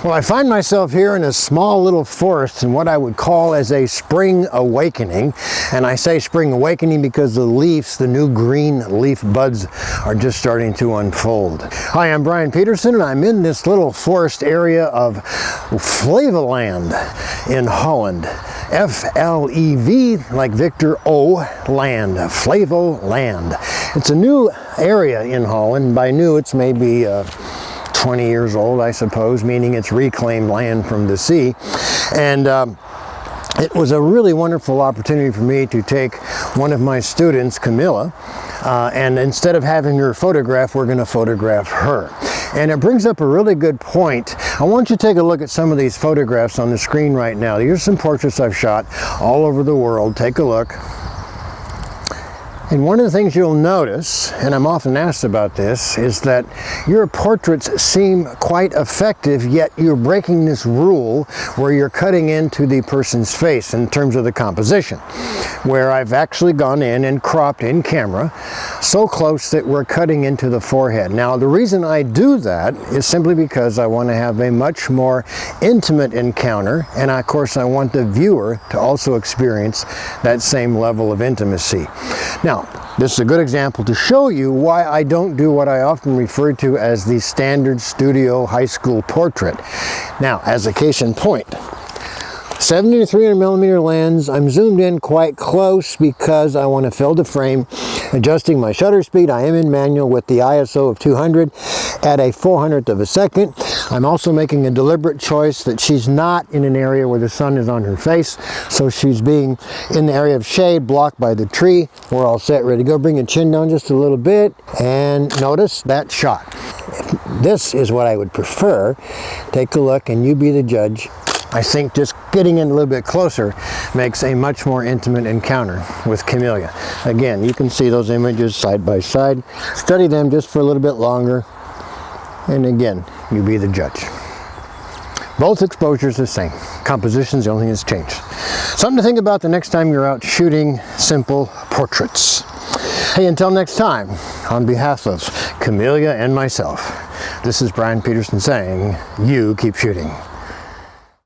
Well, I find myself here in a small little forest in what I would call as a spring awakening. And I say spring awakening because the leaves, the new green leaf buds, are just starting to unfold. Hi, I'm Bryan Peterson, and I'm in this little forest area of Flevoland in Holland. F-L-E-V, like Victor O, land, Flevoland. It's a new area in Holland. By new, it's maybe 20 years old, I suppose, meaning it's reclaimed land from the sea. And it was a really wonderful opportunity for me to take one of my students, Camilla, and instead of having her photograph, we're going to photograph her. And it brings up a really good point. I want you to take a look at some of these photographs on the screen right now. Here's some portraits I've shot all over the world. Take a look. And one of the things you'll notice, and I'm often asked about this, is that your portraits seem quite effective, yet you're breaking this rule where you're cutting into the person's face in terms of the composition, where I've actually gone in and cropped in camera so close that we're cutting into the forehead. Now, the reason I do that is simply because I want to have a much more intimate encounter, and of course I want the viewer to also experience that same level of intimacy. Now, this is a good example to show you why I don't do what I often refer to as the standard studio high school portrait. Now, as a case in point, 70 to 300 millimeter lens. I'm zoomed in quite close because I want to fill the frame. Adjusting my shutter speed, I am in manual with the ISO of 200 at a 400th of a second. I'm also making a deliberate choice that she's not in an area where the sun is on her face, so she's being in the area of shade blocked by the tree. We're all set, ready to go. Bring the chin down just a little bit, and notice that shot. This is what I would prefer. Take a look and you be the judge. I think just getting in a little bit closer makes a much more intimate encounter with Camilla. Again, you can see those images side by side. Study them just for a little bit longer. And again, you be the judge. Both exposures the same. Composition's the only thing that's changed. Something to think about the next time you're out shooting simple portraits. Hey, until next time, on behalf of Camilla and myself, this is Bryan Peterson saying, you keep shooting.